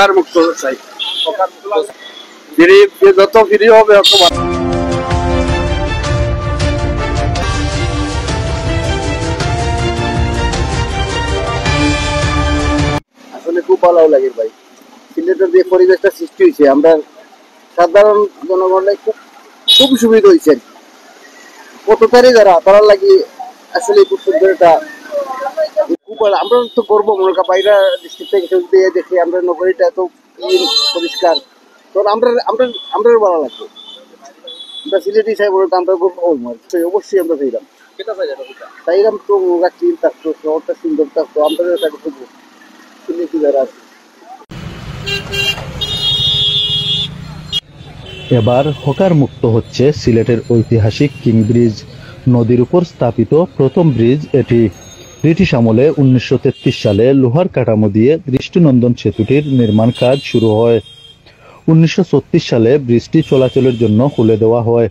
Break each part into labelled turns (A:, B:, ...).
A: Hawker মুক্ত চাই, যত ফ্রি হবে অত ভালো। আসলে খুব ভালো লাগে ভাই, সিলেটের যে পরিবেশটা সৃষ্টি হয়েছে আমরা সাধারণ জনগণের খুব খুব সুবিধা হয়েছে। কতটারই যারা তারা লাগি আসলে খুব সুন্দর একটা খুব আমরা তো গর্ব মনে করি বাইরে ডিস্ট্রিক্ট থেকে দিয়ে দেখি আমরা নগরীটা এত ক্লিন পরিষ্কার, তো আমরা আমরা আমরা ভালো লাগছে। আমরা সিলেটি সাহেব বলতে আমরা গর্ব অবশ্যই আমরা চাইলাম চাইলাম তো ক্লিন থাকতো, শহরটা সুন্দর থাকতো, আমরা খুব সিলেটি যারা আছে।
B: এবার হকার মুক্ত হচ্ছে সিলেটের ঐতিহাসিক কিং ব্রিজ, নদীর উপর স্থাপিত প্রথম ব্রিজ এটি। ব্রিটিশ আমলে 1933 সালে লোহার কাঠামো দিয়ে দৃষ্টিনন্দন সেতুটির নির্মাণ কাজ শুরু হয়। 1936 সালে ব্রিজটি চলাচলের জন্য খুলে দেওয়া হয়।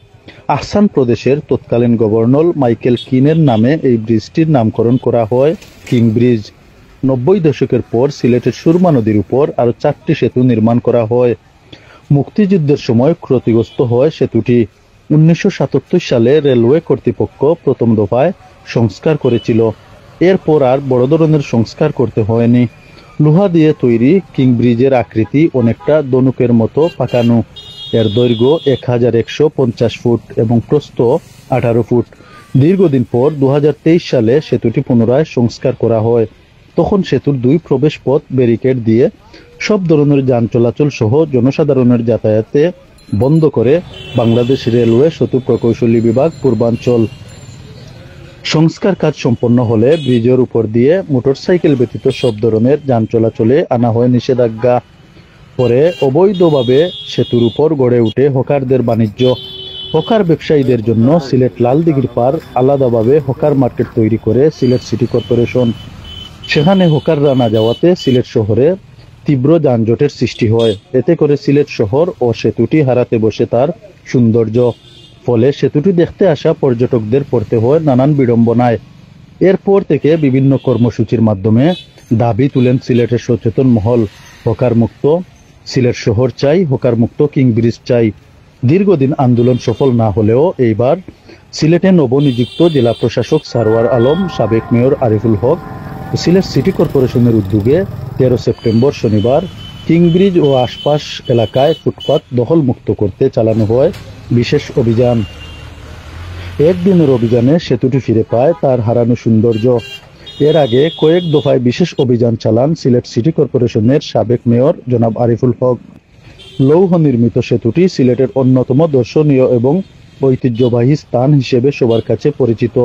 B: আহসান প্রদেশের তৎকালীন গভর্নর মাইকেল কিনের নামে এই ব্রিজটির নামকরণ করা হয় কিং ব্রিজ। 90 দশকের পর সিলেটের সুরমা নদীর উপর আরো 4টি সেতু নির্মাণ করা হয়। মুক্তিযুদ্ধের সময় ক্ষতিগ্রস্ত হয় সেতুটি। 1977 সালে রেলওয়ে কর্তৃপক্ষ প্রথম দফায় সংস্কার করেছিল। এরপর আর বড় ধরনের সংস্কার করতে হয়নি। লোহা দিয়ে তৈরি কিং ব্রিজের আকৃতি অনেকটা ধনুকের মতো পাকানো। এর দৈর্ঘ্য 1150 ফুট এবং প্রস্থ 18 ফুট। দীর্ঘদিন পর 2023 সালে সেতুটি পুনরায় সংস্কার করা হয়। তখন সেতুর 2 প্রবেশ পথ ব্যারিকেড দিয়ে সব ধরনের যান চলাচল সহ জনসাধারণের যাতায়াতে বন্ধ করে বাংলাদেশ রেলওয়ে সেতু প্রকৌশলী বিভাগ পূর্বাঞ্চল। সংস্কার কাজ সম্পন্ন হলে ব্রিজের উপর দিয়ে মোটরসাইকেল ব্যতীত সব ধরনের যান চলাচলে আনা হয় নিষেধাজ্ঞা। পরে অবৈধভাবে সেতুর উপর গড়ে উঠে হকারদের বাণিজ্য। হকার ব্যবসায়ীদের জন্য সিলেট লালদিঘির পার আলাদাভাবে হকার মার্কেট তৈরি করে সিলেট সিটি কর্পোরেশন। সেখানে হকাররা না যাওয়াতে সিলেট শহরে তীব্র যানজটের সৃষ্টি হয়। এতে করে সিলেট শহর ও সেতুটি হারাতে বসে তার সৌন্দর্য। ফলে সেতুটি দেখতে আসা পর্যটকদের পড়তে হয় নানান বিড়ম্বনায়। এরপর থেকে বিভিন্ন কর্মসূচির মাধ্যমে দাবি তুলেন সিলেটের সচেতন মহল। হকার মুক্ত সিলেট শহর চাই, হকার মুক্ত কিং ব্রিজ চাই। দীর্ঘদিন আন্দোলন সফল না হলেও এইবার সিলেটে নবনিযুক্ত জেলা প্রশাসক সারওয়ার আলম, সাবেক মেয়র আরিফুল হক ও সিলেট সিটি কর্পোরেশনের উদ্যোগে 13 সেপ্টেম্বর শনিবার কিং ব্রিজ ও আশপাশ এলাকায় ফুটপাত দখল মুক্ত করতে চালানো হয় বিশেষ অভিযান। একদিনের অভিযানে সেতুটি ফিরে পায় তার হারানো সৌন্দর্য। এর আগে কয়েক দফায় বিশেষ অভিযান চালান সিলেট সিটি কর্পোরেশনের সাবেক মেয়র জনাব আরিফুল হক। লৌহ নির্মিত সেতুটি সিলেটের অন্যতম দর্শনীয় এবং ঐতিহ্যবাহী স্থান হিসেবে সবার কাছে পরিচিত।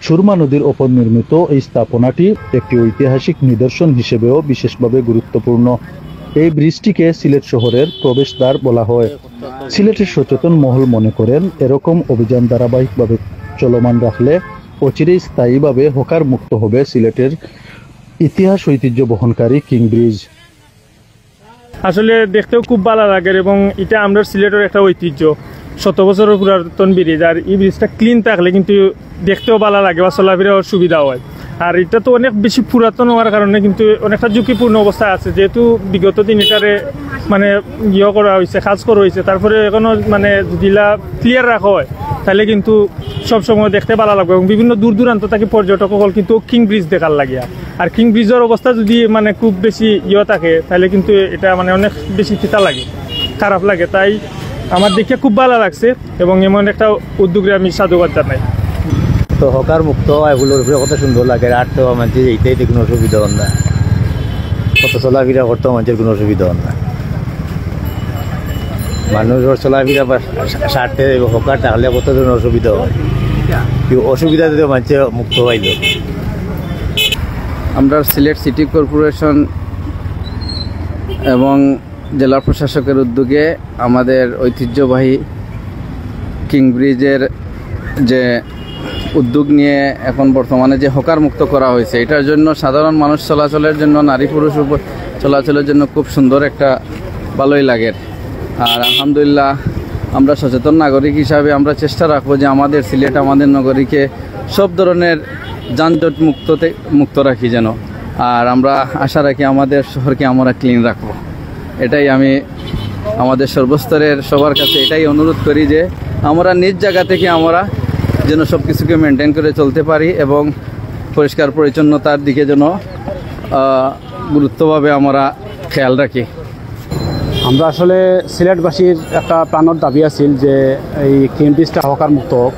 B: সুরমা নদীর ওপর নির্মিত এই স্থাপনাটি একটি ঐতিহাসিক নিদর্শন হিসেবেও বিশেষভাবে গুরুত্বপূর্ণ। এই ব্রিজটিকে সিলেট শহরের প্রবেশদ্বার বলা হয়। সিলেটের সচেতন মহল মনে করেন এরকম অভিযান ধারাবাহিকভাবে চলমান রাখলে অচিরেই স্থায়ীভাবে হকার মুক্ত হবে সিলেটের ইতিহাস ঐতিহ্য বহনকারী কিং ব্রিজ।
C: আসলে দেখতেও খুব ভালো লাগে এবং এটা আমরা সিলেটের একটা ঐতিহ্য, 100 বছরের পুরাতন ব্রিজ। আর এই ব্রিজটা ক্লিন থাকলে কিন্তু দেখতেও ভালো লাগে বা চলাফেরার সুবিধা হয়। আর এটা তো অনেক বেশি পুরাতন হওয়ার কারণে কিন্তু অনেকটা ঝুঁকিপূর্ণ অবস্থায় আছে, যেহেতু বিগত দিন এটারে মানে করা হয়েছে, কাজ করা হয়েছে। তারপরে এখনো মানে যদি ক্লিয়ার রাখা হয় তাহলে কিন্তু সবসময় দেখতে ভালো লাগবে এবং বিভিন্ন দূর দূরান্ত থেকে পর্যটক সকল কিন্তু কিং ব্রিজ দেখার লাগে। আর কিং ব্রিজের অবস্থা যদি মানে খুব বেশি থাকে তাহলে কিন্তু এটা মানে অনেক বেশি তিতা লাগে, খারাপ লাগে। তাই আমার দেখে খুব ভালো লাগছে এবং এমন একটা উদ্যোগে আমি সাধুবাদ জানাই।
D: তো হকার মুক্ত এগুলোর উপরে কত সুন্দর লাগে। আর তো মানুষের এইটাই কোনো অসুবিধা হন না, কত চলাফেরা করতেও মানুষের কোনো অসুবিধা হন না। মানুষের চলাফেরা বা সারতে হকার থাকলে কত ধরনের অসুবিধা হয়, অসুবিধা যদি মানুষের মুক্ত পাইল।
E: আমরা সিলেট সিটি কর্পোরেশন এবং জেলা প্রশাসকের উদ্যোগে আমাদের ঐতিহ্যবাহী কিং ব্রিজের যে উদ্যোগ নিয়ে এখন বর্তমানে যে হকার মুক্ত করা হয়েছে, এটার জন্য সাধারণ মানুষ চলাচলের জন্য, নারী পুরুষ চলাচলের জন্য খুব সুন্দর একটা ভালোই লাগে। আর আলহামদুলিল্লাহ আমরা সচেতন নাগরিক হিসাবে আমরা চেষ্টা রাখবো যে আমাদের সিলেট, আমাদের নগরীকে সব ধরনের যানজট মুক্ত রাখি যেন। আর আমরা আশা রাখি আমাদের শহরকে আমরা ক্লিন রাখবো। এটাই আমি আমাদের সর্বস্তরের সবার কাছে এটাই অনুরোধ করি যে আমরা নিজ জায়গা থেকে আমরা যেন সব কিছুকে মেনটেন করে চলতে পারি এবং পরিষ্কার পরিচ্ছন্নতার দিকে যেন গুরুত্বভাবে আমরা খেয়াল রাখি।
F: আমরা আসলে সিলেটবাসীর একটা প্রাণর দাবি আছিল যে এই কিং ব্রিজটা হকার মুক্ত হোক।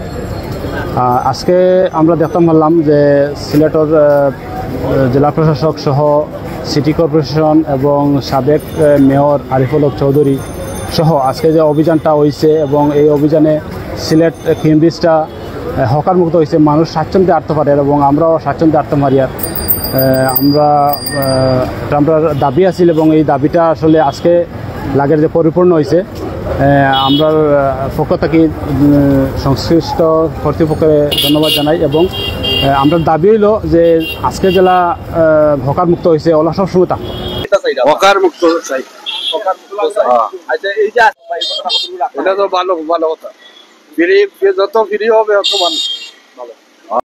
F: আজকে আমরা দেখতে পারলাম যে সিলেটের জেলা প্রশাসক সহ সিটি কর্পোরেশন এবং সাবেক মেয়র আরিফুল হক চৌধুরী সহ আজকে যে অভিযানটা হয়েছে এবং এই অভিযানে সিলেট কিং ব্রিজটা হকার মুক্ত হয়েছে, মানুষ স্বাচ্ছন্দ্যে আটতে পারে এবং আমরাও স্বাচ্ছন্দ্যে আটতে পারি। আর আমরা দাবি আছিল এবং এই দাবিটা আসলে আজকে লাগের যে পরিপূর্ণ হয়েছে। আমরা পক্ষ থেকে সংশ্লিষ্ট কর্তৃপক্ষকে ধন্যবাদ জানাই এবং আমরা দাবি হইল যে আজকে জেলা হকার মুক্ত হয়েছে, ওলা সবসময় থাকতো
G: হকার মুক্ত চাই। আচ্ছা, এই যে এটা তো ভালো ভালো কথা, ফ্রি যত ফ্রি হবে তত ভালো।